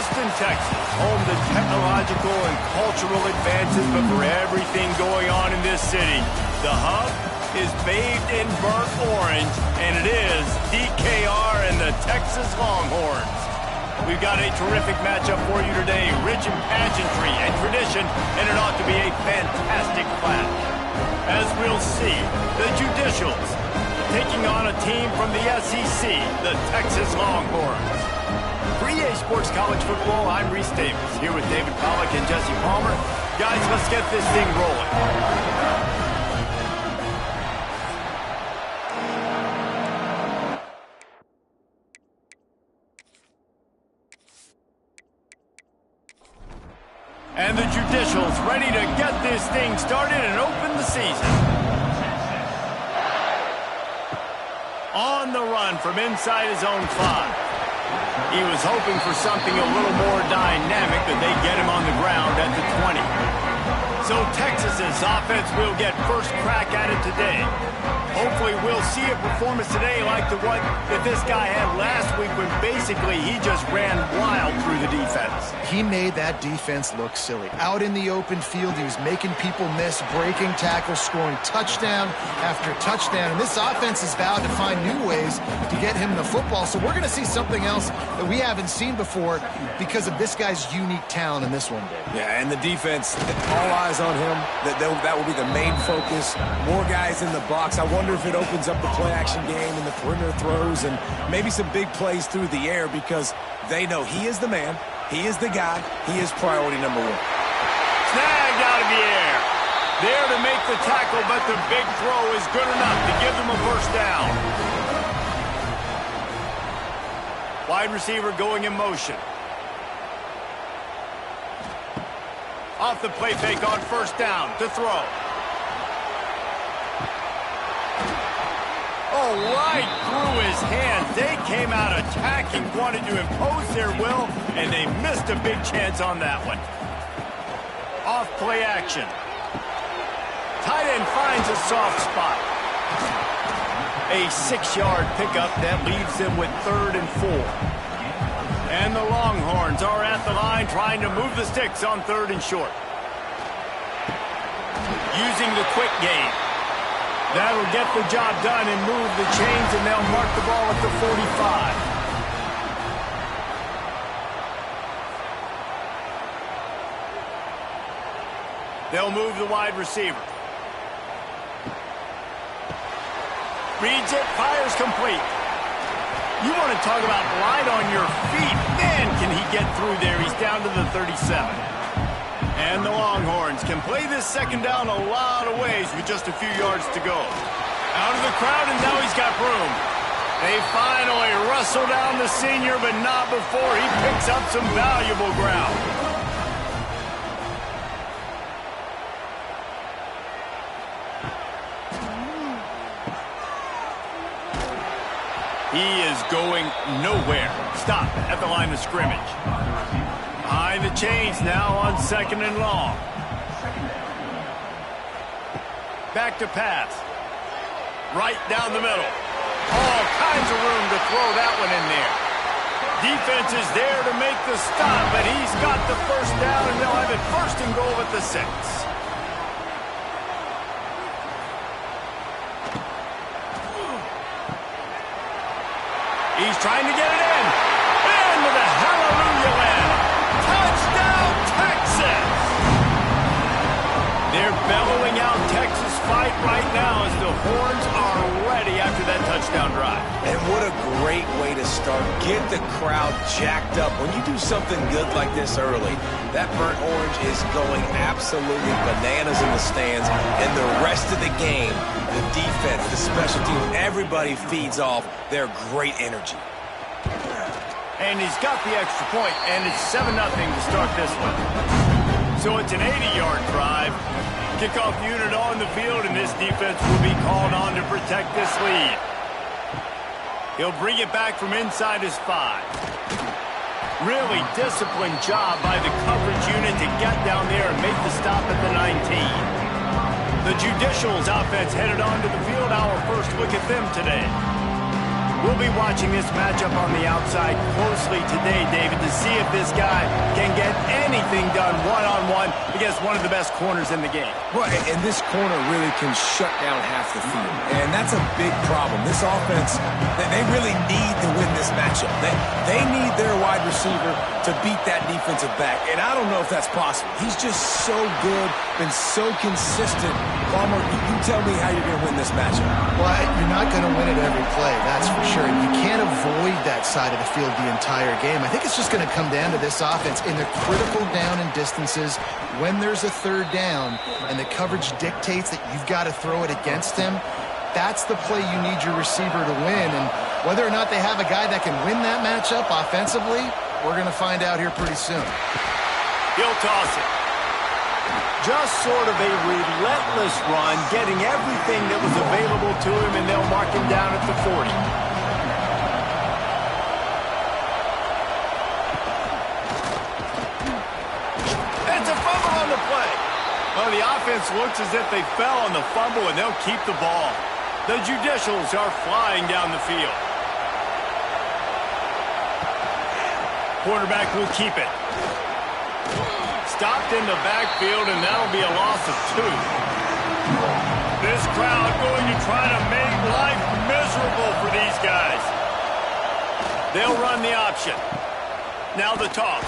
Austin, Texas, home to technological and cultural advances, but for everything going on in this city, the hub is bathed in burnt orange, and it is DKR and the Texas Longhorns. We've got a terrific matchup for you today, rich in pageantry and tradition, and it ought to be a fantastic clash. As we'll see, the Judicials taking on a team from the SEC, the Texas Longhorns. For EA Sports College Football, I'm Reese Davis, here with David Pollack and Jesse Palmer. Guys, let's get this thing rolling. And the Judicials ready to get this thing started and open the season. On the run from inside his own 5. He was hoping for something a little more dynamic, but they get him on the ground at the 20. So Texas's offense will get first crack at it today. Hopefully we'll see a performance today like the one that this guy had last week when basically he just ran wild through the defense. He made that defense look silly. Out in the open field, he was making people miss, breaking tackles, scoring touchdown after touchdown. And this offense has vowed to find new ways to get him the football. So we're going to see something else that we haven't seen before because of this guy's unique talent in this one, Dave. Yeah, and the defense, all eyes on him. That will be the main focus. More guys in the box. I wonder if it opens up the play-action game and the perimeter throws and maybe some big plays through the air because they know he is the man, he is the guy, he is priority number 1. Snagged out of the air. There to make the tackle, but the big throw is good enough to give them a first down. Wide receiver going in motion. Off the play fake on first down to throw. Oh, right through his hands. They came out attacking, wanted to impose their will, and they missed a big chance on that one. Off play action. Tight end finds a soft spot. A 6-yard pickup that leaves them with 3rd and 4. And the Longhorns are at the line trying to move the sticks on 3rd and short. Using the quick game. That'll get the job done and move the chains, and they'll mark the ball at the 45. They'll move the wide receiver. Reads it, fires complete. You want to talk about light on your feet. Man, can he get through there. He's down to the 37. And the Longhorns can play this second down a lot of ways with just a few yards to go. Out of the crowd, and now he's got room. They finally wrestle down the senior, but not before he picks up some valuable ground. He is going nowhere. Stop at the line of scrimmage. Behind the chains now on 2nd and long. Back to pass. Right down the middle. All kinds of room to throw that one in there. Defense is there to make the stop, but he's got the first down, and they'll have it 1st and goal at the 6. He's trying to get it in. Into the hallelujah land. Touchdown, Texas! They're bellowing out Texas fight right now as the Horns are ready after that touchdown drive. And what a great way to start. Get the crowd jacked up. When you do something good like this early, that burnt orange is going absolutely bananas in the stands. And the rest of the game, the defense, the special teams, everybody feeds off their great energy. And he's got the extra point, and it's 7-0 to start this one. So it's an 80-yard drive. Kickoff unit on the field, and this defense will be called on to protect this lead. He'll bring it back from inside his 5. Really disciplined job by the coverage unit to get down there and make the stop at the 19. The Judicials offense headed onto the field. Our first look at them today. We'll be watching this matchup on the outside closely today, David, to see if this guy can get anything done one-on-one against one of the best corners in the game. Well, and this corner really can shut down half the field, and that's a big problem. This offense, they really need to win this matchup. They need their wide receiver to beat that defensive back, and I don't know if that's possible. He's just so good, been so consistent. Palmer, you tell me how you're going to win this matchup. Well, you're not going to win it every play, that's for sure. You can't avoid that side of the field the entire game. I think it's just going to come down to this offense in the critical down and distances when there's a third down and the coverage dictates that you've got to throw it against him. That's the play you need your receiver to win. And whether or not they have a guy that can win that matchup offensively, we're going to find out here pretty soon. He'll toss it. Just sort of a relentless run, getting everything that was available to him, and they'll mark him down at the 40. It's a fumble on the play. Well, the offense looks as if they fell on the fumble, and they'll keep the ball. The Judicials are flying down the field. Quarterback will keep it. Stopped in the backfield, and that'll be a loss of 2. This crowd going to try to make life miserable for these guys. They'll run the option. Now the toss.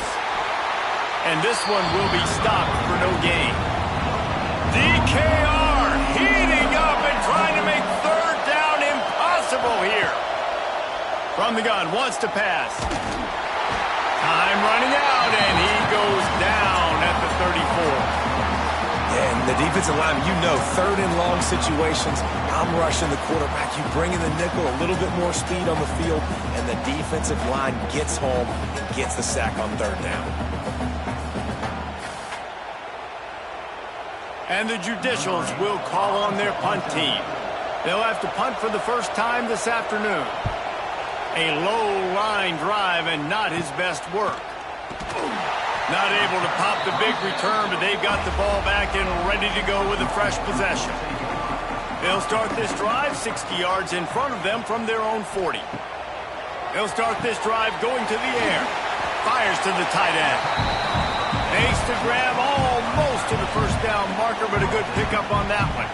And this one will be stopped for no gain. DKR heating up and trying to make third down impossible here. From the gun, wants to pass. Time running out, and he goes down at the 34. And the defensive lineman, you know, third and long situations, I'm rushing the quarterback. You bring in the nickel, a little bit more speed on the field, and the defensive line gets home and gets the sack on third down. And the Judicials will call on their punt team. They'll have to punt for the first time this afternoon. A low-line drive and not his best work. Not able to pop the big return, but they've got the ball back and ready to go with a fresh possession. They'll start this drive 60 yards in front of them from their own 40. They'll start this drive going to the air. Fires to the tight end. Makes the grab almost to the first down marker, but a good pickup on that one.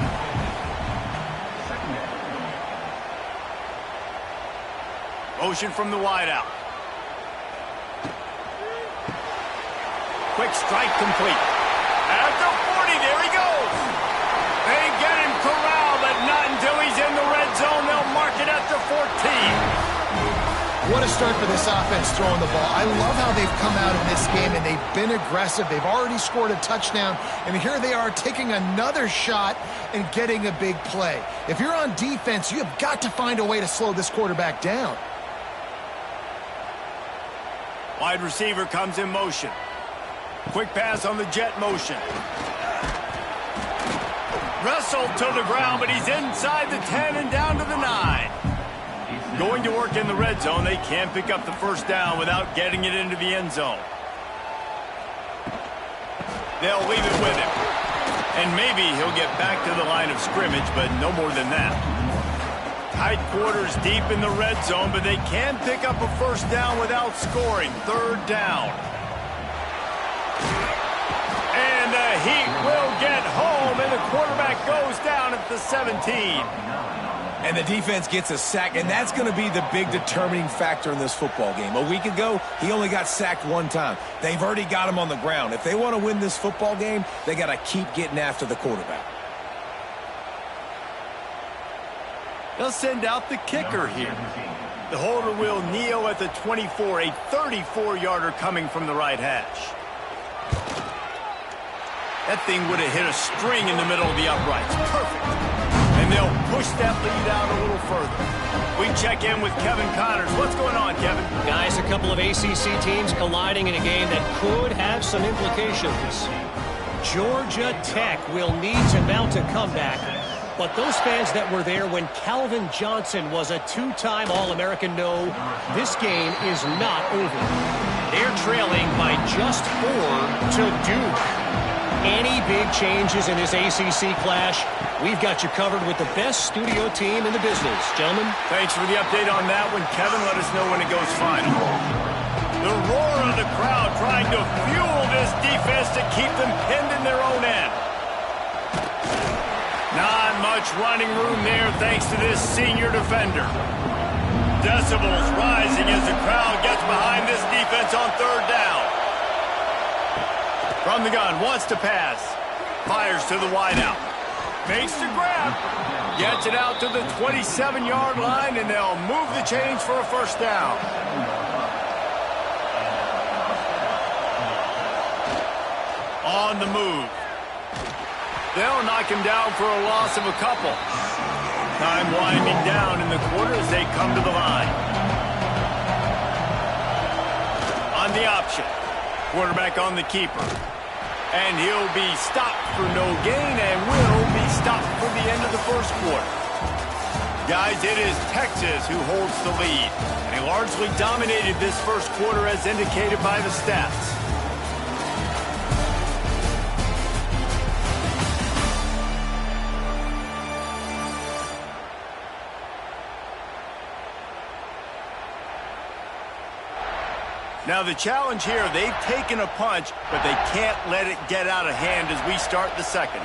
Motion from the wideout. Quick strike complete. At the 40, there he goes. They get him corralled, but not until he's in the red zone. They'll mark it at the 14. What a start for this offense throwing the ball. I love how they've come out of this game, and they've been aggressive. They've already scored a touchdown, and here they are taking another shot and getting a big play. If you're on defense, you have got to find a way to slow this quarterback down. Wide receiver comes in motion. Quick pass on the jet motion. Wrestled to the ground, but he's inside the 10 and down to the 9. Going to work in the red zone. They can't pick up the first down without getting it into the end zone. They'll leave it with him. And maybe he'll get back to the line of scrimmage, but no more than that. Tight quarters deep in the red zone, but they can pick up a first down without scoring. Third down. And the Heat will get home, and the quarterback goes down at the 17. And the defense gets a sack, and that's going to be the big determining factor in this football game. A week ago, he only got sacked one time. They've already got him on the ground. If they want to win this football game, they got to keep getting after the quarterback. They'll send out the kicker here. The holder will kneel at the 24, a 34-yarder coming from the right hash. That thing would have hit a string in the middle of the uprights. Perfect. And they'll push that lead out a little further. We check in with Kevin Connors. What's going on, Kevin? Guys, a couple of ACC teams colliding in a game that could have some implications. Georgia Tech will need to mount a comeback, but those fans that were there when Calvin Johnson was a two-time All-American know this game is not over. They're trailing by just 4 to Duke. Any big changes in this ACC clash, we've got you covered with the best studio team in the business. Gentlemen. Thanks for the update on that one, Kevin. Let us know when it goes final. The roar of the crowd trying to fuel this defense to keep them pinned in their own end. Not much running room there thanks to this senior defender. Decibels rising as the crowd gets behind this defense on third down. From the gun, wants to pass. Fires to the wideout. Makes the grab. Gets it out to the 27-yard line, and they'll move the chains for a first down. On the move. They'll knock him down for a loss of a couple. Time winding down in the quarter as they come to the line. On the option. Quarterback on the keeper. And he'll be stopped for no gain and will be stopped for the end of the first quarter. Guys, it is Texas who holds the lead. And they largely dominated this first quarter as indicated by the stats. Now the challenge here, they've taken a punch, but they can't let it get out of hand as we start the second.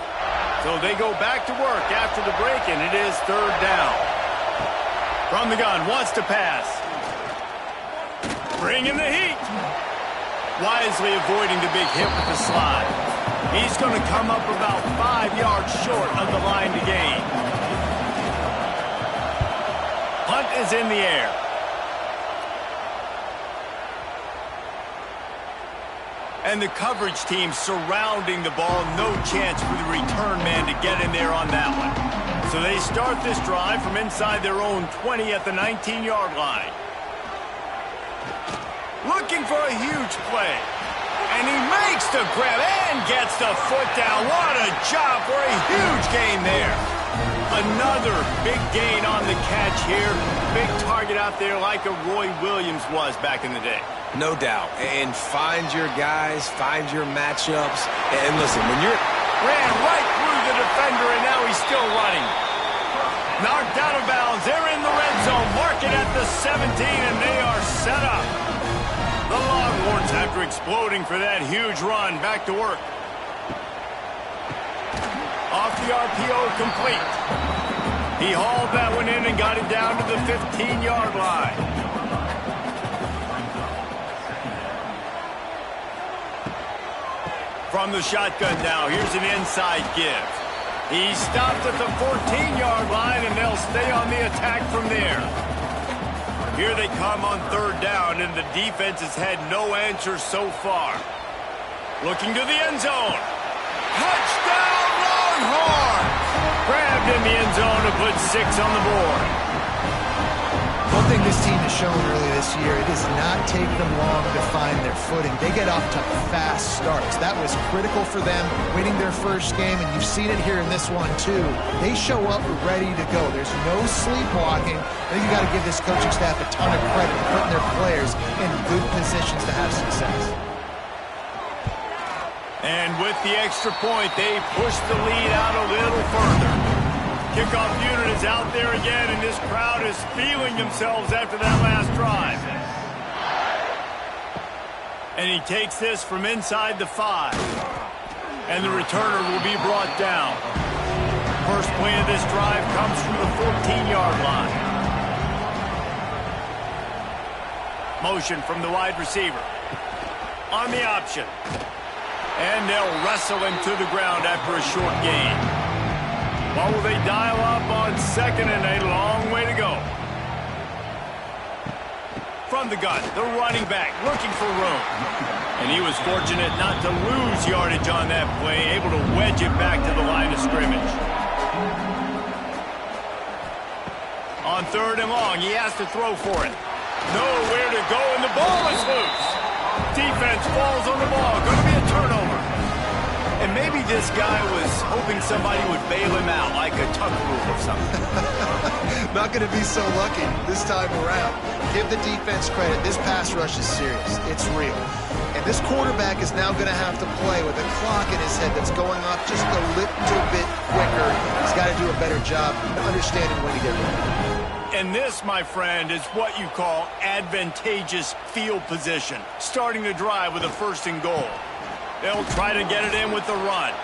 So they go back to work after the break, and it is third down. From the gun, wants to pass. Bringing the heat. Wisely avoiding the big hit with the slide. He's going to come up about 5 yards short of the line to gain. Punt is in the air. And the coverage team surrounding the ball. No chance for the return man to get in there on that one. So they start this drive from inside their own 20 at the 19-yard line. Looking for a huge play. And he makes the grab and gets the foot down. What a job for a huge gain there. Another big gain on the catch here. Big target out there like a Roy Williams was back in the day. No doubt. And find your guys, find your matchups. And listen, when you're... Ran right through the defender, and now he's still running. Knocked out of bounds. They're in the red zone. Mark it at the 17, and they are set up. The Longhorns, after exploding for that huge run, back to work. Off the RPO, complete. He hauled that one in and got it down to the 15-yard line. From the shotgun now, here's an inside give. He stopped at the 14-yard line, and they'll stay on the attack from there. Here they come on third down, and the defense has had no answers so far. Looking to the end zone. Touchdown, Longhorns! Grabbed in the end zone to put 6 on the board. One thing this team has shown early this year, it does not take them long to find their footing. They get off to fast starts. That was critical for them, winning their first game, and you've seen it here in this one too. They show up ready to go. There's no sleepwalking. I think you got to give this coaching staff a ton of credit for putting their players in good positions to have success. And with the extra point, they push the lead out a little further. Kickoff unit is out there again, and this crowd is feeling themselves after that last drive. And he takes this from inside the 5. And the returner will be brought down. First play of this drive comes from the 14-yard line. Motion from the wide receiver. On the option. And they'll wrestle him to the ground after a short gain. What will they dial up on second, and a long way to go. From the gun, the running back looking for room. And he was fortunate not to lose yardage on that play, able to wedge it back to the line of scrimmage. On third and long, he has to throw for it. Nowhere to go, and the ball is loose. Defense falls on the ball. Going to be a turnover. And maybe this guy was hoping somebody would bail him out, like a tuck rule or something. Not going to be so lucky this time around. Give the defense credit. This pass rush is serious. It's real. And this quarterback is now going to have to play with a clock in his head that's going off just a little bit quicker. He's got to do a better job understanding when to get ready. And this, my friend, is what you call advantageous field position. Starting the drive with a 1st and goal. They'll try to get it in with the run.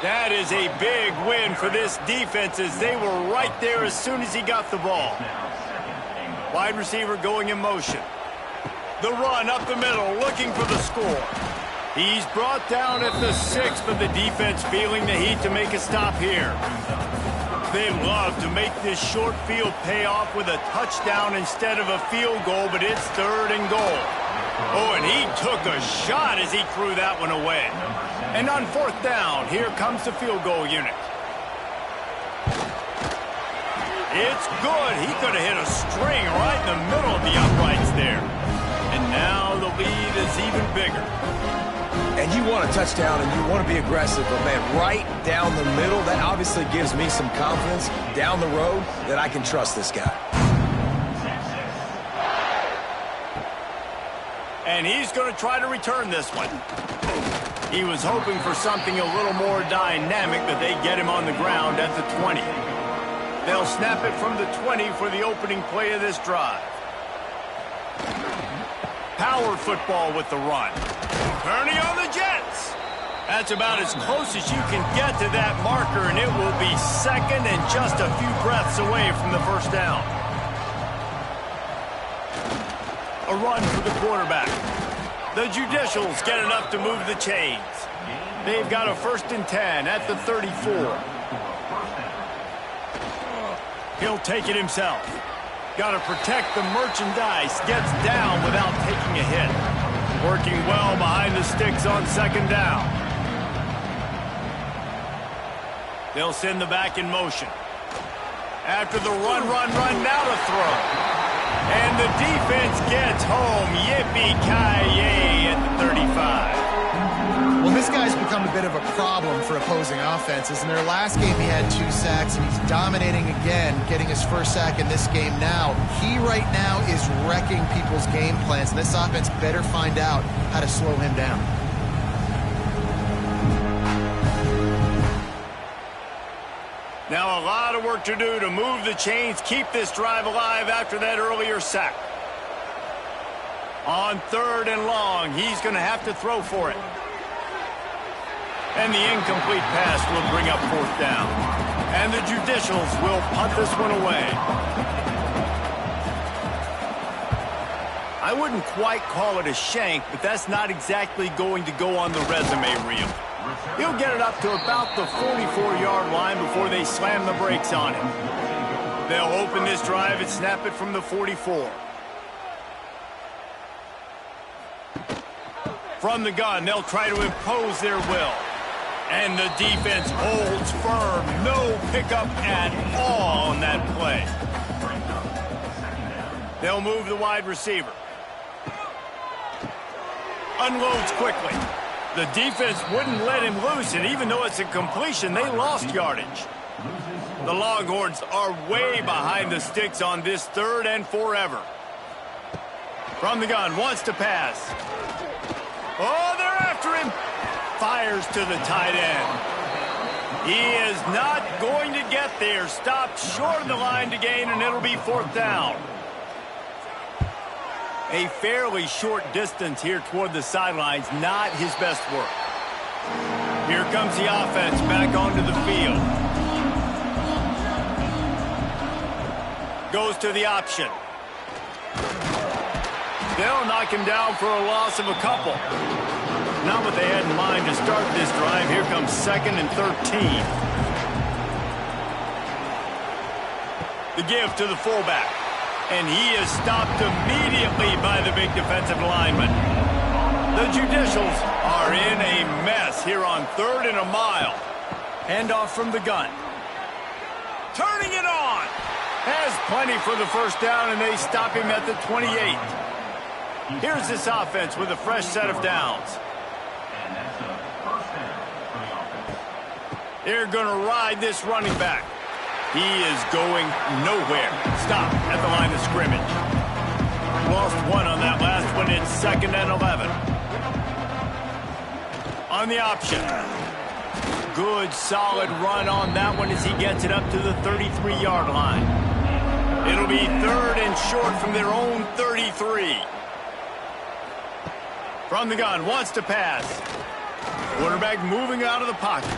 That is a big win for this defense as they were right there as soon as he got the ball. Wide receiver going in motion. The run up the middle, looking for the score. He's brought down at the 6th, but the defense feeling the heat to make a stop here. They love to make this short field pay off with a touchdown instead of a field goal, but it's 3rd and goal. Oh, and he took a shot as he threw that one away. And on 4th down, here comes the field goal unit. It's good. He could have hit a string right in the middle of the uprights there. And now the lead is even bigger. And you want a touchdown and you want to be aggressive, but man, right down the middle, that obviously gives me some confidence down the road that I can trust this guy. And he's going to try to return this one. He was hoping for something a little more dynamic, but they get him on the ground at the 20. They'll snap it from the 20 for the opening play of this drive. Power football with the run. Kearney on the Jets. That's about as close as you can get to that marker, and it will be 2nd and just a few breaths away from the 1st down. A run for the quarterback. The Judicials get enough to move the chains. They've got a 1st and 10 at the 34. He'll take it himself. Got to protect the merchandise. Gets down without taking a hit. Working well behind the sticks on 2nd down. They'll send the back in motion. After the run, now to throw. And the defense gets home. Yippee-ki-yay at the 35. Well, this guy's become a bit of a problem for opposing offenses. In their last game, he had 2 sacks, and he's dominating again, getting his 1st sack in this game now. He right now is wrecking people's game plans, and this offense better find out how to slow him down. Now a lot of work to do to move the chains, keep this drive alive after that earlier sack. On 3rd and long, he's going to have to throw for it. And the incomplete pass will bring up 4th down. And the Judicials will punt this one away. I wouldn't quite call it a shank, but that's not exactly going to go on the resume reel. He'll get it up to about the 44-yard line before they slam the brakes on him. They'll open this drive and snap it from the 44. From the gun, they'll try to impose their will. And the defense holds firm. No pickup at all on that play. They'll move the wide receiver. Unloads quickly. The defense wouldn't let him loose, and even though it's a completion, they lost yardage. The Longhorns are way behind the sticks on this 3rd and forever. From the gun, wants to pass. Oh, they're after him. Fires to the tight end. He is not going to get there. Stopped short of the line to gain, and it'll be 4th down. A fairly short distance here toward the sidelines, not his best work. Here comes the offense back onto the field. Goes to the option. They'll knock him down for a loss of a couple. Not what they had in mind to start this drive. Here comes 2nd and 13. The give to the fullback. And he is stopped immediately by the big defensive lineman. The Judicials are in a mess here on 3rd and a mile. Handoff from the gun. Turning it on. Has plenty for the 1st down, and they stop him at the 28. Here's this offense with a fresh set of downs. They're going to ride this running back. He is going nowhere. Stop at the line of scrimmage. Lost one on that last one. It's 2nd and 11. On the option. Good, solid run on that one as he gets it up to the 33-yard line. It'll be 3rd and short from their own 33. From the gun, wants to pass. Quarterback moving out of the pocket.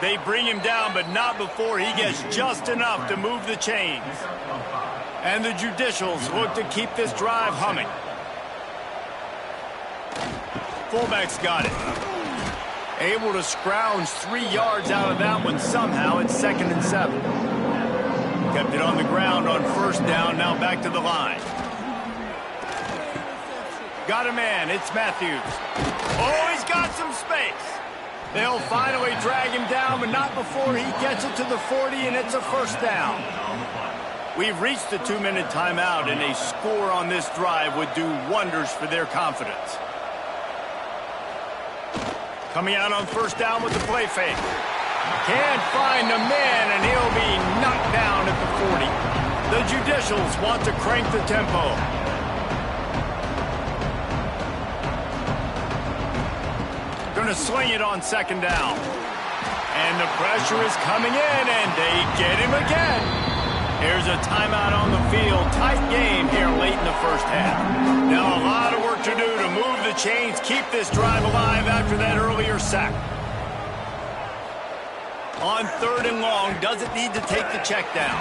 They bring him down, but not before he gets just enough to move the chains. And the Judicials look to keep this drive humming. Fullback's got it. Able to scrounge 3 yards out of that one somehow. It's 2nd and 7. Kept it on the ground on 1st down. Now back to the line. Got a man. It's Matthews. Oh, he's got some space. They'll finally drag him down, but not before he gets it to the 40, and it's a 1st down. We've reached the 2-minute timeout, and a score on this drive would do wonders for their confidence. Coming out on 1st down with the play fake. Can't find the man, and he'll be knocked down at the 40. The Judicials want to crank the tempo. Going to sling it on 2nd down. And the pressure is coming in, and they get him again. Here's a timeout on the field. Tight game here late in the 1st half. Now a lot of work to do to move the chains, keep this drive alive after that earlier sack. On 3rd and long, doesn't need to take the check down.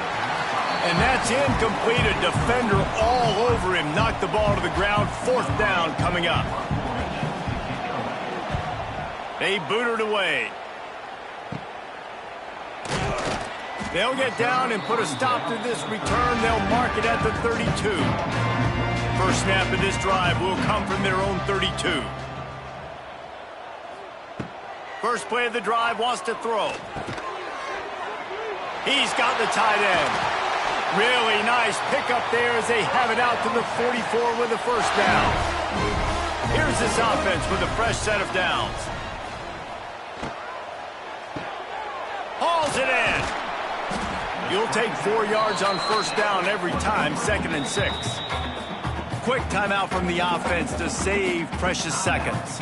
And that's incomplete. A defender all over him. Knocked the ball to the ground. 4th down coming up. They boot it away. They'll get down and put a stop to this return. They'll mark it at the 32. First snap of this drive will come from their own 32. First play of the drive, wants to throw. He's got the tight end. Really nice pickup there as they have it out to the 44 with a 1st down. Here's this offense with a fresh set of downs. Hauls it in. You'll take 4 yards on 1st down every time, 2nd and 6. Quick timeout from the offense to save precious seconds.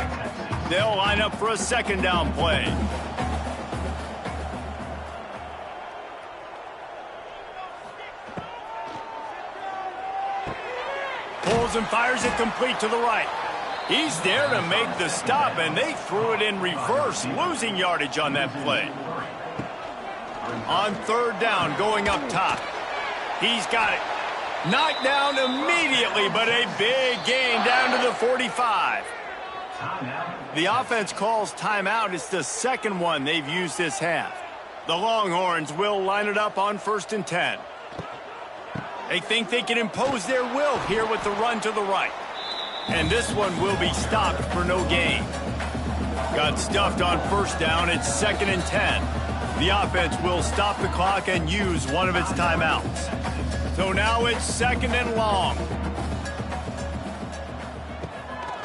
They'll line up for a 2nd down play. Pulls and fires it complete to the right. He's there to make the stop, and they threw it in reverse, losing yardage on that play. On 3rd down, going up top. He's got it. Knocked down immediately, but a big gain down to the 45. The offense calls timeout. It's the 2nd one they've used this half. The Longhorns will line it up on 1st and 10. They think they can impose their will here with the run to the right. And this one will be stopped for no gain. Got stuffed on 1st down. It's 2nd and 10. The offense will stop the clock and use one of its timeouts. So now it's 2nd and long.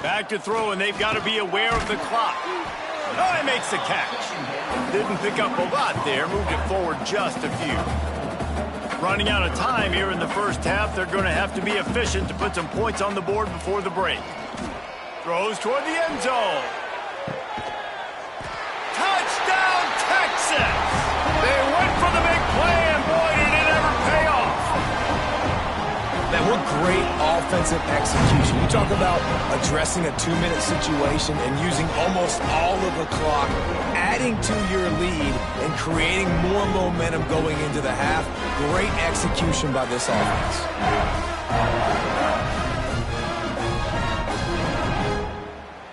Back to throw, and they've got to be aware of the clock. Oh, he makes the catch. Didn't pick up a lot there. Moved it forward just a few. Running out of time here in the 1st half. They're going to have to be efficient to put some points on the board before the break. Throws toward the end zone. Touchdown, Texas! They went for the big play, and boy, did it ever pay off. Man, what great offensive execution. You talk about addressing a 2-minute situation and using almost all of the clock, adding to your lead and creating more momentum going into the half. Great execution by this offense.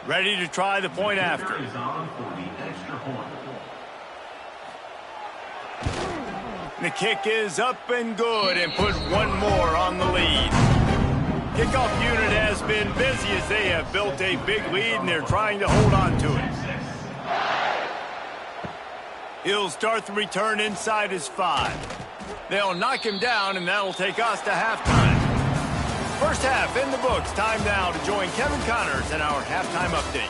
Ready to try the point after. The kick is up and good, and put one more on the lead. Kickoff unit has been busy as they have built a big lead, and they're trying to hold on to it. He'll start the return inside his 5. They'll knock him down, and that'll take us to halftime. First half in the books. Time now to join Kevin Connors in our halftime update.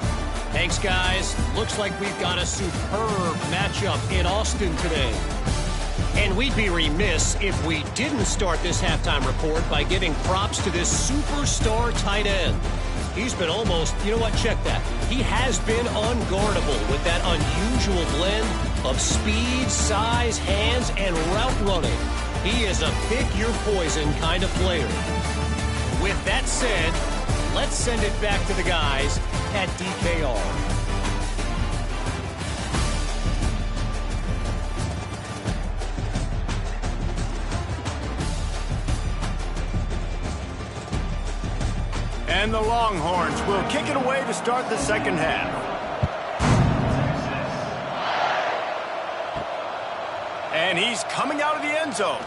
Thanks, guys. Looks like we've got a superb matchup in Austin today. And we'd be remiss if we didn't start this halftime report by giving props to this superstar tight end. He's been almost, you know what, check that. He has been unguardable with that unusual blend of speed, size, hands, and route running. He is a pick-your-poison kind of player. With that said, let's send it back to the guys at DKR. And the Longhorns will kick it away to start the second half. And he's coming out of the end zone.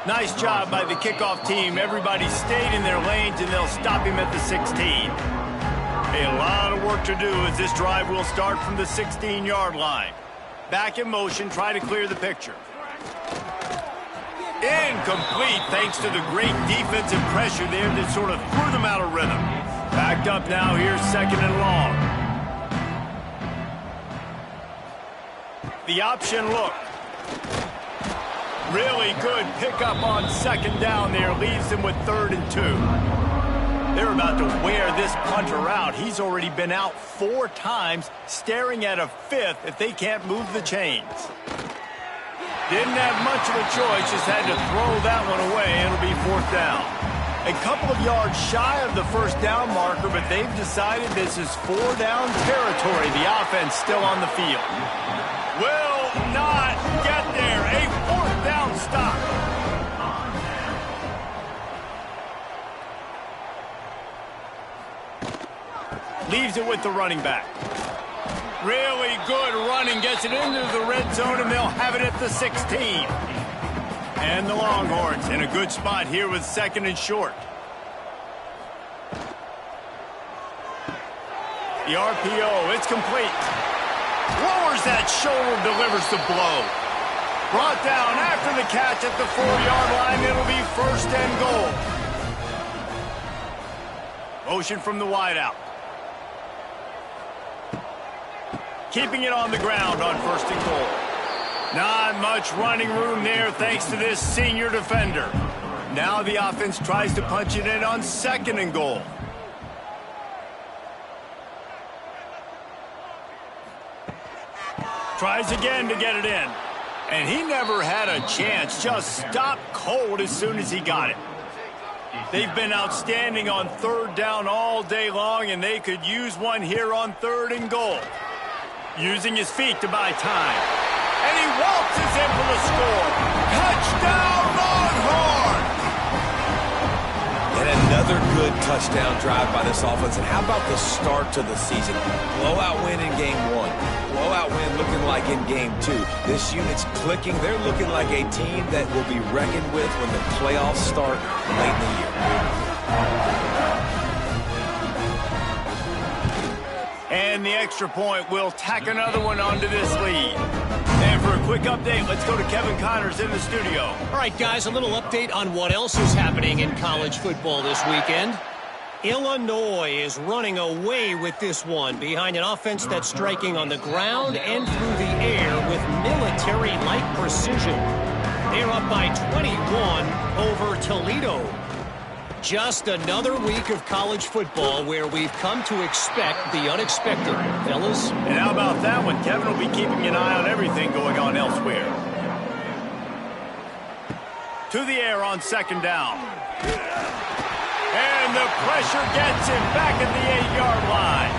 Nice job by the kickoff team. Everybody stayed in their lanes, and they'll stop him at the 16. A lot of work to do as this drive will start from the 16-yard line. Back in motion, try to clear the picture. Incomplete thanks to the great defensive pressure there that sort of threw them out of rhythm. Backed up now, here's second and long. The option look. Really good pickup on second down there. Leaves them with 3rd and 2. They're about to wear this punter out. He's already been out 4 times, staring at a 5th if they can't move the chains. Didn't have much of a choice, just had to throw that one away. It'll be 4th down. A couple of yards shy of the first down marker, but they've decided this is 4-down territory. The offense still on the field. Will not get there. A 4th down stop. Leaves it with the running back. Really good running, gets it into the red zone, and they'll have it at the 16. And the Longhorns in a good spot here with 2nd and short. The RPO, it's complete. Lowers that shoulder, delivers the blow. Brought down after the catch at the 4-yard line. It'll be 1st and goal. Motion from the wideout. Keeping it on the ground on 1st and goal. Not much running room there thanks to this senior defender. Now the offense tries to punch it in on 2nd and goal. Tries again to get it in. And he never had a chance. Just stopped cold as soon as he got it. They've been outstanding on 3rd down all day long, and they could use one here on 3rd and goal. Using his feet to buy time. And he waltzes in for the score. Touchdown, Longhorn! And another good touchdown drive by this offense. And how about the start to the season? Blowout win in game 1. Blowout win looking like in game 2. This unit's clicking. They're looking like a team that will be reckoned with when the playoffs start late in the year. And the extra point will tack another one onto this lead. And for a quick update, let's go to Kevin Connors in the studio. All right, guys, a little update on what else is happening in college football this weekend. Illinois is running away with this one behind an offense that's striking on the ground and through the air with military-like precision. They're up by 21 over Toledo. Just another week of college football where we've come to expect the unexpected, fellas. And how about that one? Kevin will be keeping an eye on everything going on elsewhere. To the air on 2nd down. And the pressure gets him back at the 8-yard line.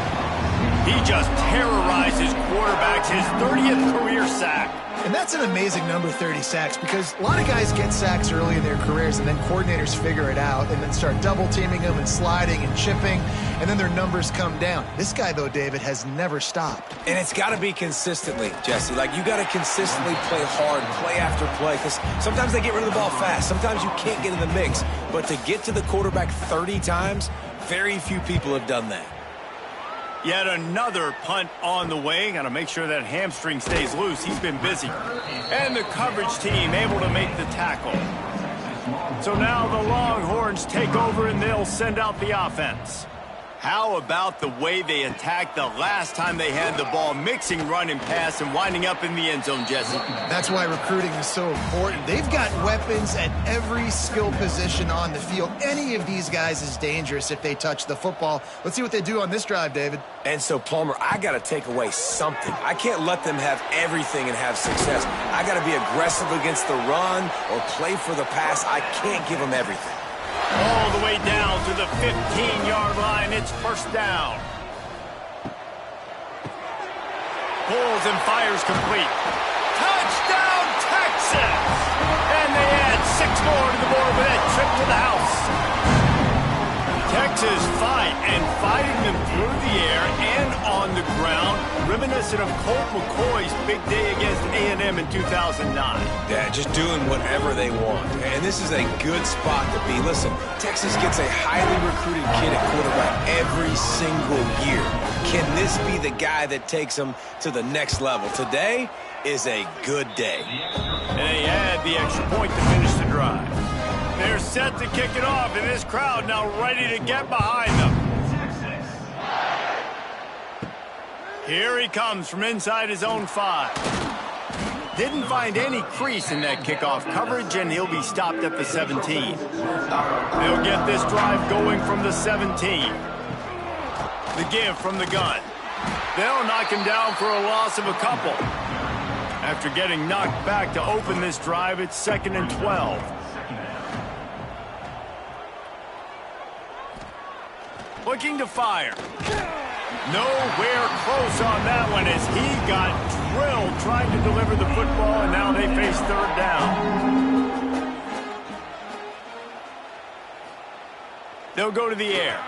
He just terrorizes quarterbacks, his 30th career sack. And that's an amazing number, 30 sacks, because a lot of guys get sacks early in their careers, and then coordinators figure it out and then start double-teaming them and sliding and chipping, and then their numbers come down. This guy, though, David, has never stopped. And it's got to be consistently, Jesse. Like, you got to consistently play hard, play after play, because sometimes they get rid of the ball fast. Sometimes you can't get in the mix. But to get to the quarterback 30 times, very few people have done that. Yet another punt on the way. Got to make sure that hamstring stays loose. He's been busy. And the coverage team able to make the tackle. So now the Longhorns take over, and they'll send out the offense. How about the way they attacked the last time they had the ball, mixing run and pass and winding up in the end zone, Jesse? That's why recruiting is so important. They've got weapons at every skill position on the field. Any of these guys is dangerous if they touch the football. Let's see what they do on this drive, David. And so, Palmer, I got to take away something. I can't let them have everything and have success. I got to be aggressive against the run or play for the pass. I can't give them everything. All the way down to the 15-yard line. It's first down. Pulls and fires complete. Touchdown, Texas! And they add 6 more to the board with that trip to the house. Texas fighting them through the air and on the ground, reminiscent of Colt McCoy's big day against A&M in 2009. Yeah, just doing whatever they want. And this is a good spot to be. Listen, Texas gets a highly recruited kid at quarterback every single year. Can this be the guy that takes them to the next level? Today is a good day. And they add the extra point to finish the drive. They're set to kick it off, and this crowd now ready to get behind them. Here he comes from inside his own 5. Didn't find any crease in that kickoff coverage, and he'll be stopped at the 17. They'll get this drive going from the 17. The give from the gun. They'll knock him down for a loss of a couple. After getting knocked back to open this drive, it's 2nd and 12. Looking to fire. Nowhere close on that one as he got drilled trying to deliver the football, and now they face 3rd down. They'll go to the air.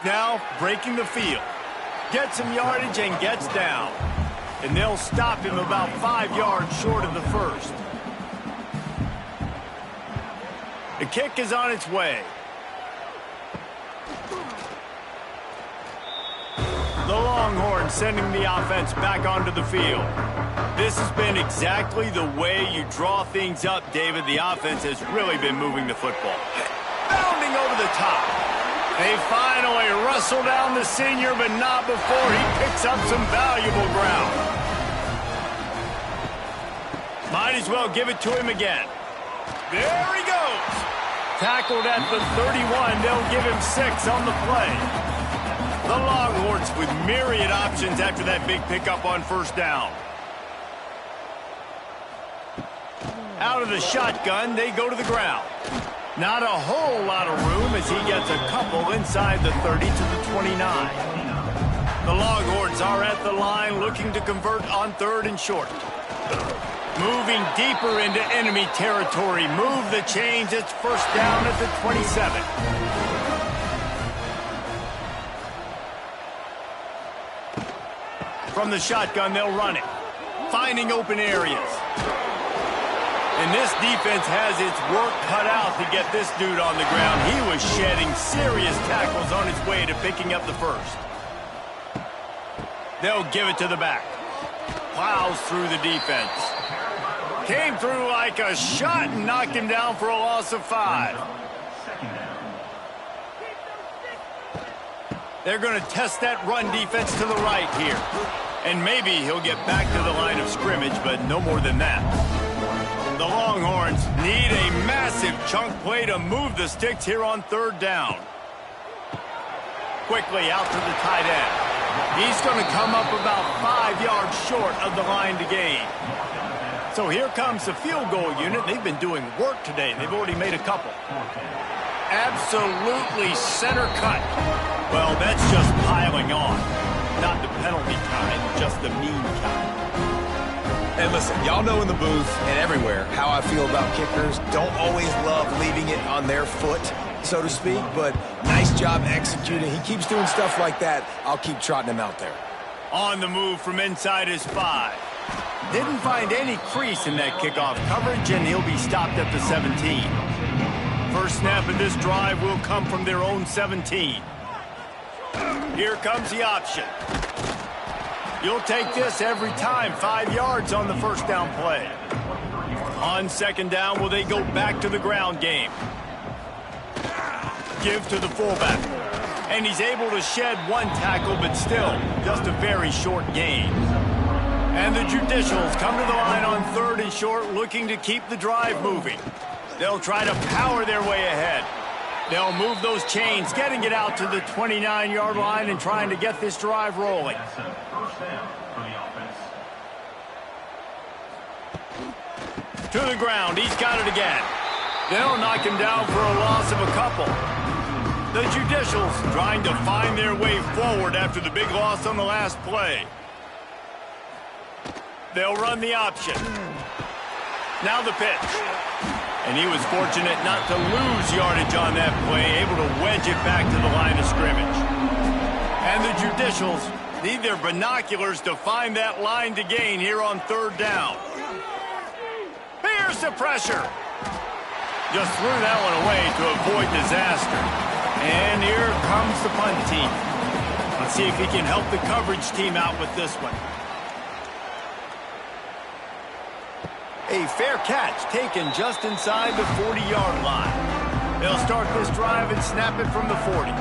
Now breaking the field. Gets some yardage and gets down. And they'll stop him about 5 yards short of the first. The kick is on its way. The Longhorns sending the offense back onto the field. This has been exactly the way you draw things up, David. The offense has really been moving the football. Bounding over the top. They finally wrestle down the senior, but not before he picks up some valuable ground. Might as well give it to him again. There he goes. Tackled at the 31. They'll give him 6 on the play. The Longhorns with myriad options after that big pickup on first down. Out of the shotgun, they go to the ground. Not a whole lot of room as he gets a couple inside the 30 to the 29. The Longhorns are at the line looking to convert on 3rd and short. Moving deeper into enemy territory. Move the chains. It's first down at the 27. From the shotgun, they'll run it. Finding open areas. And this defense has its work cut out to get this dude on the ground. He was shedding serious tackles on his way to picking up the first. They'll give it to the back. Plows through the defense. Came through like a shot and knocked him down for a loss of 5. They're going to test that run defense to the right here. And maybe he'll get back to the line of scrimmage, but no more than that. The Longhorns need a massive chunk play to move the sticks here on 3rd down. Quickly out to the tight end. He's going to come up about 5 yards short of the line to gain. So here comes the field goal unit. They've been doing work today. They've already made a couple. Absolutely center cut. Well, that's just piling on. Not the penalty kind, just the mean kind. And listen, y'all know in the booth and everywhere how I feel about kickers. Don't always love leaving it on their foot, so to speak, but nice job executing. He keeps doing stuff like that. I'll keep trotting him out there. On the move from inside his 5. Didn't find any crease in that kickoff coverage, and he'll be stopped at the 17. First snap of this drive will come from their own 17. Here comes the option. You'll take this every time. 5 yards on the first down play. On second down, will they go back to the ground game? Give to the fullback. And he's able to shed one tackle, but still, just a very short gain. And the Judicials come to the line on 3rd and short, looking to keep the drive moving. They'll try to power their way ahead. They'll move those chains, getting it out to the 29-yard line and trying to get this drive rolling. To the ground, he's got it again. They'll knock him down for a loss of a couple. The Judicials trying to find their way forward after the big loss on the last play. They'll run the option. Now the pitch. And he was fortunate not to lose yardage on that play, able to wedge it back to the line of scrimmage. And the Judicials need their binoculars to find that line to gain here on 3rd down. Here's the pressure. Just threw that one away to avoid disaster. And here comes the punt team. Let's see if he can help the coverage team out with this one. A fair catch taken just inside the 40-yard line. They'll start this drive and snap it from the 40.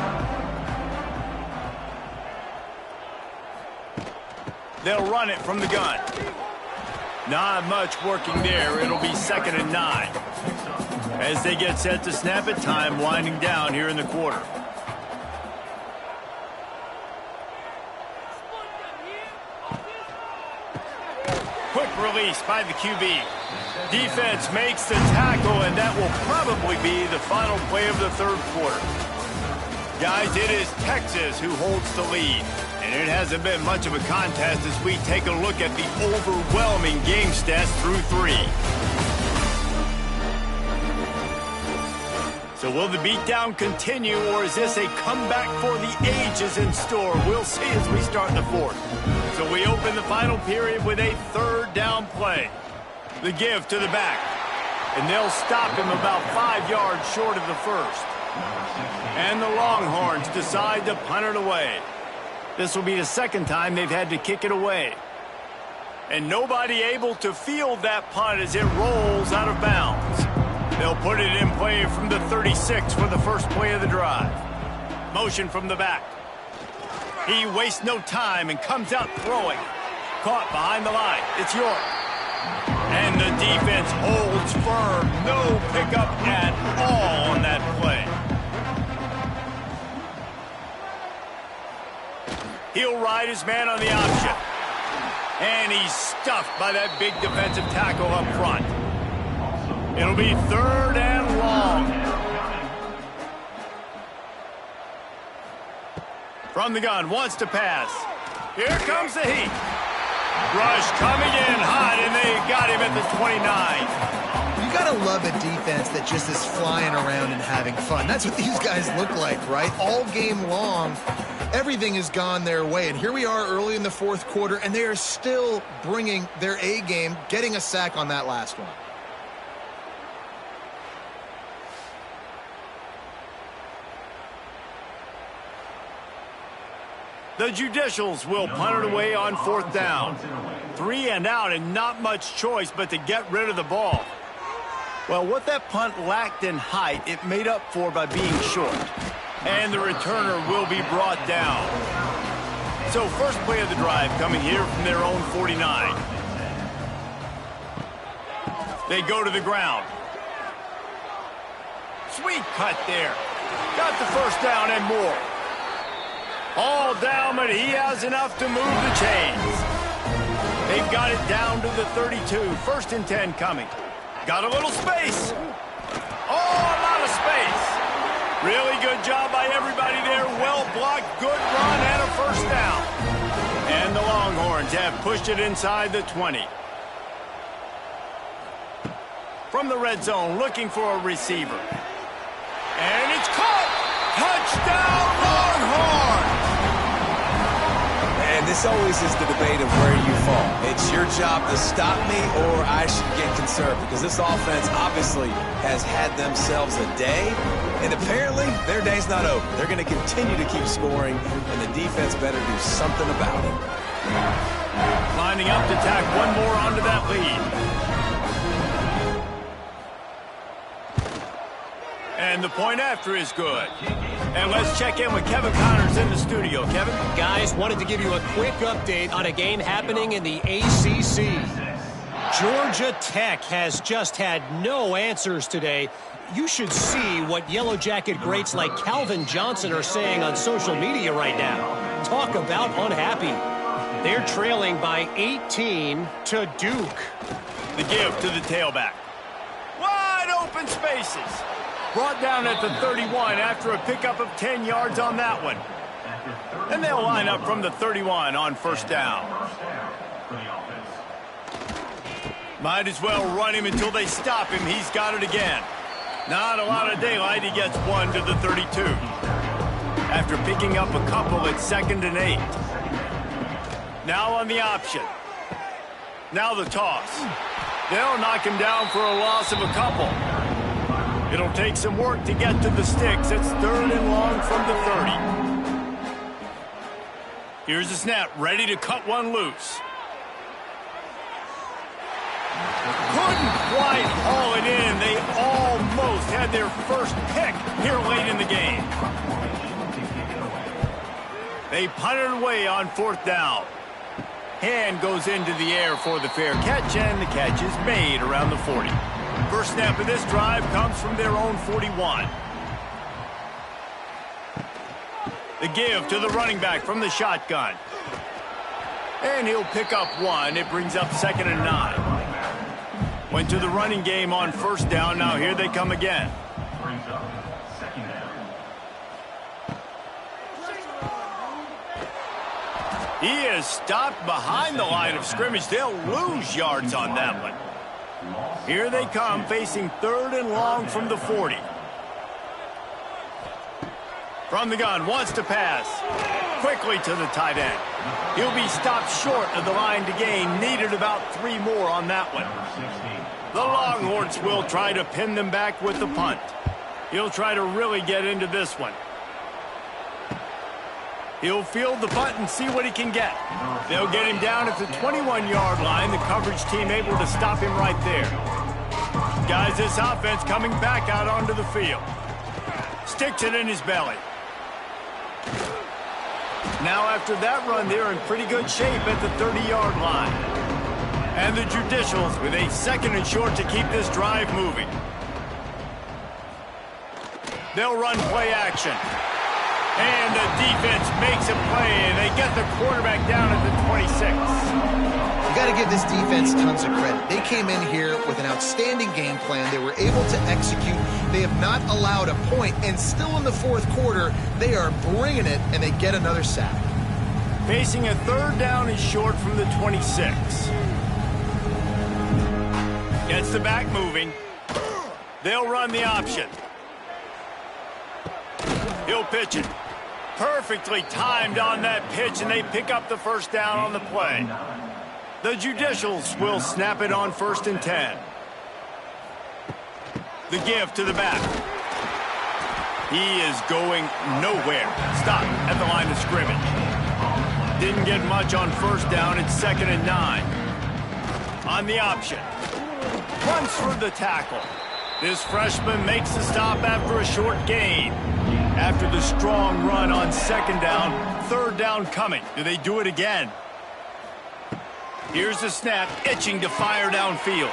They'll run it from the gun. Not much working there. It'll be 2nd and 9. As they get set to snap it, time winding down here in the quarter. Quick release by the QB. Defense makes the tackle, and that will probably be the final play of the 3rd quarter. Guys, it is Texas who holds the lead. And it hasn't been much of a contest as we take a look at the overwhelming game stats through 3. So will the beatdown continue, or is this a comeback for the ages in store? We'll see as we start the 4th. So we open the final period with a 3rd down play. The give to the back. And they'll stop him about 5 yards short of the 1st. And the Longhorns decide to punt it away. This will be the 2nd time they've had to kick it away. And nobody able to field that punt as it rolls out of bounds. They'll put it in play from the 36 for the first play of the drive. Motion from the back. He wastes no time and comes out throwing. Caught behind the line. It's York. And the defense holds firm. No pickup at all on that play. He'll ride his man on the option. And he's stuffed by that big defensive tackle up front. It'll be 3rd and long. From the gun, wants to pass. Here comes the heat. Rush coming in hot, and they got him at the 29. You gotta love a defense that just is flying around and having fun. That's what these guys look like, right? All game long, everything has gone their way. And here we are early in the 4th quarter, and they are still bringing their A game, getting a sack on that last one. The Judicials will punt it away on 4th down. 3 and out, and not much choice but to get rid of the ball. Well, what that punt lacked in height, it made up for by being short. And the returner will be brought down. So first play of the drive coming here from their own 49. They go to the ground. Sweet cut there. Got the first down and more. All down, but he has enough to move the chains. They've got it down to the 32. 1st and 10 coming. Got a little space. Oh, a lot of space. Really good job by everybody there. Well blocked, good run, and a first down. And the Longhorns have pushed it inside the 20. From the red zone, looking for a receiver. And it's caught. Touchdown, Longhorns! And this always is the debate of where you fall. It's your job to stop me, or I should get concerned, because this offense obviously has had themselves a day, and apparently their day's not over. They're going to continue to keep scoring, and the defense better do something about it. Lining up to tack one more onto that lead. And the point after is good. And let's check in with Kevin Connors in the studio. Kevin? Guys, wanted to give you a quick update on a game happening in the ACC. Georgia Tech has just had no answers today. You should see what Yellow Jacket greats like Calvin Johnson are saying on social media right now. Talk about unhappy. They're trailing by 18 to Duke. The give to the tailback. Wide open spaces. Brought down at the 31 after a pickup of 10 yards on that one. And they'll line up from the 31 on first down. Might as well run him until they stop him. He's got it again. Not a lot of daylight. He gets one to the 32. After picking up a couple at 2nd and 8. Now on the option. Now the toss. They'll knock him down for a loss of a couple. It'll take some work to get to the sticks. It's 3rd and long from the 30. Here's the snap, ready to cut one loose. Couldn't quite haul it in. They almost had their first pick here late in the game. They punted away on 4th down. Hand goes into the air for the fair catch, and the catch is made around the 40. First snap of this drive comes from their own 41. The give to the running back from the shotgun. And he'll pick up one. It brings up 2nd and 9. Went to the running game on first down. Now here they come again. He is stopped behind the line of scrimmage. They'll lose yards on that one. Here they come, facing 3rd and long from the 40. From the gun, wants to pass. Quickly to the tight end. He'll be stopped short of the line to gain. Needed about 3 more on that one. The Longhorns will try to pin them back with the punt. He'll try to really get into this one. He'll field the punt and see what he can get. They'll get him down at the 21-yard line. The coverage team able to stop him right there. Guys, this offense coming back out onto the field. Sticks it in his belly. Now after that run, they're in pretty good shape at the 30-yard line. And the Judicials with a 2nd and short to keep this drive moving. They'll run play action. And the defense makes a play, and they get the quarterback down at the 26. You got to give this defense tons of credit. They came in here with an outstanding game plan. They were able to execute. They have not allowed a point, and still in the 4th quarter, they are bringing it, and they get another sack. Facing a 3rd down and short from the 26. Gets the back moving. They'll run the option. He'll pitch it. Perfectly timed on that pitch, and they pick up the first down on the play. The Judicials will snap it on 1st and 10. The give to the back. He is going nowhere. Stop at the line of scrimmage. Didn't get much on first down. It's 2nd and 9. On the option. Runs through the tackle. This freshman makes the stop after a short gain. After the strong run on 2nd down, 3rd down coming. Do they do it again? Here's the snap, itching to fire downfield.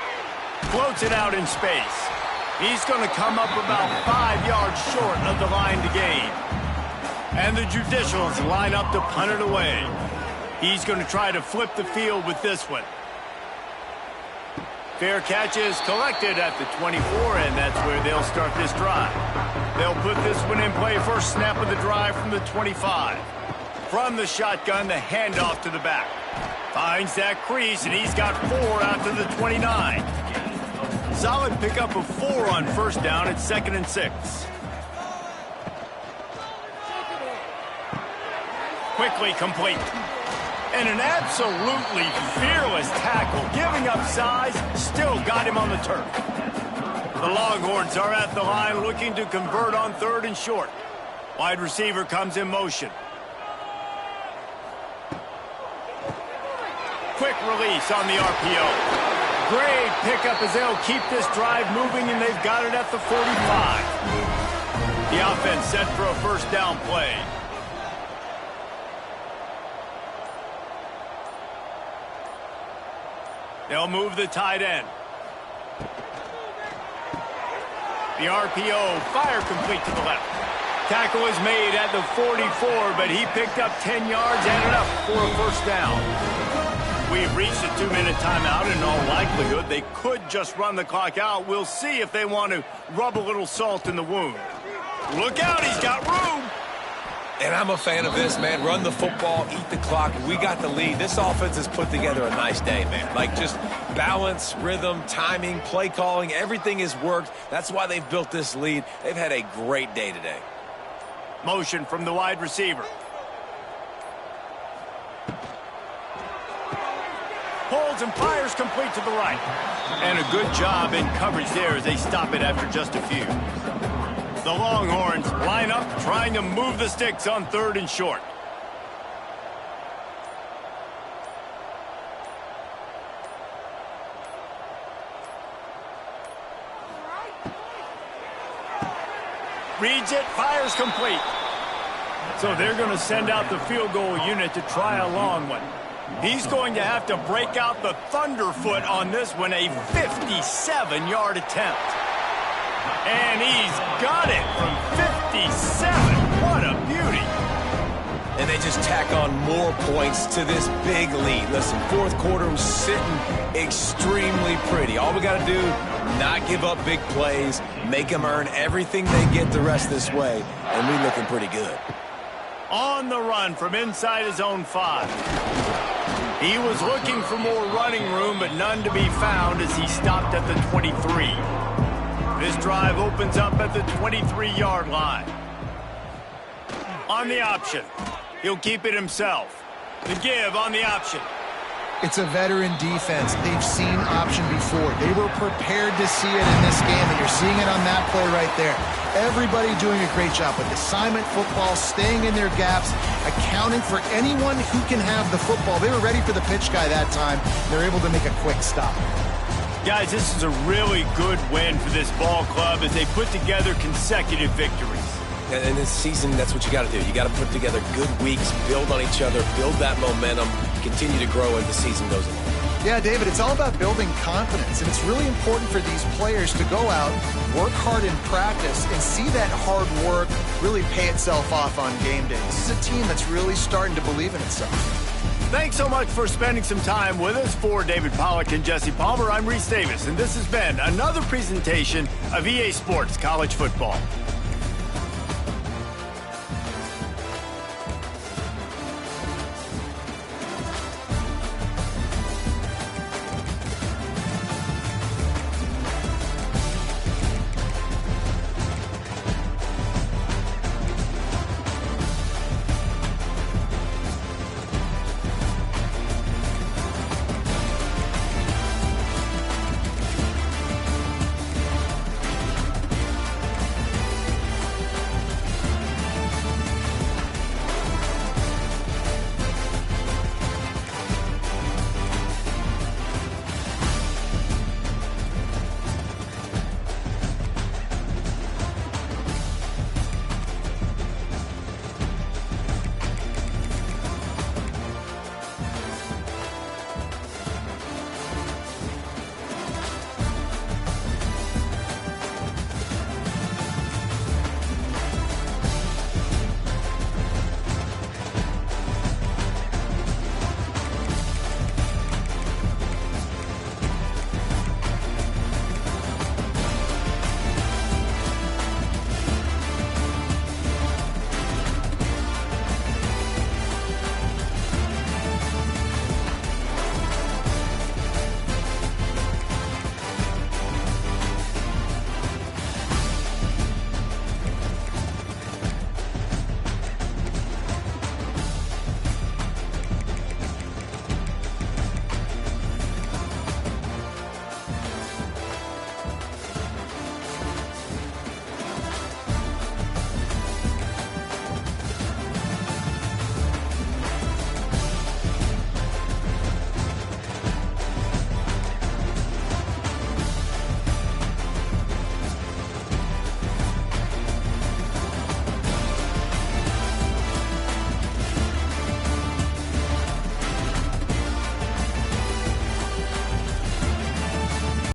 Floats it out in space. He's going to come up about 5 yards short of the line to gain. And the Judicials line up to punt it away. He's going to try to flip the field with this one. Fair catch is collected at the 24, and that's where they'll start this drive. They'll put this one in play. First snap of the drive from the 25. From the shotgun, the handoff to the back. Finds that crease, and he's got 4 out to the 29. Solid pickup of 4 on first down at 2nd and 6. Quickly complete. And an absolutely fearless tackle, giving up size, still got him on the turf. The Longhorns are at the line looking to convert on 3rd and short. Wide receiver comes in motion. Quick release on the RPO. Great pickup as they'll keep this drive moving, and they've got it at the 45. The offense set for a first down play. They'll move the tight end. The RPO, fire complete to the left. Tackle is made at the 44, but he picked up 10 yards and enough for a first down. We've reached a 2-minute timeout. In all likelihood, they could just run the clock out. We'll see if they want to rub a little salt in the wound. Look out, he's got room. And I'm a fan of this, man. Run the football, eat the clock. We got the lead. This offense has put together a nice day, man. Like just balance, rhythm, timing, play calling, everything has worked. That's why they've built this lead. They've had a great day today. Motion from the wide receiver. Holds and fires complete to the right. And a good job in coverage there as they stop it after just a few. The Longhorns line up trying to move the sticks on 3rd and short. Reads it, fires complete. So they're going to send out the field goal unit to try a long one. He's going to have to break out the thunderfoot on this one, a 57-yard attempt. And he's got it from 57. What a beauty. And they just tack on more points to this big lead. Listen, 4th quarter was sitting extremely pretty. All we got to do, not give up big plays, make them earn everything they get the rest this way, and we're looking pretty good. On the run from inside his own 5. He was looking for more running room, but none to be found as he stopped at the 23. This drive opens up at the 23-yard line. On the option, he'll keep it himself. The give on the option. It's a veteran defense. They've seen option before. They were prepared to see it in this game, and you're seeing it on that play right there. Everybody doing a great job with assignment football, staying in their gaps, accounting for anyone who can have the football. They were ready for the pitch guy that time. They're able to make a quick stop. Guys, this is a really good win for this ball club as they put together consecutive victories. And in this season, that's what you got to do. You got to put together good weeks, build on each other, build that momentum, continue to grow as the season goes along. Yeah, David, it's all about building confidence, and it's really important for these players to go out, work hard in practice, and see that hard work really pay itself off on game day. This is a team that's really starting to believe in itself. Thanks so much for spending some time with us. For David Pollack and Jesse Palmer, I'm Reese Davis, and this has been another presentation of EA Sports College Football.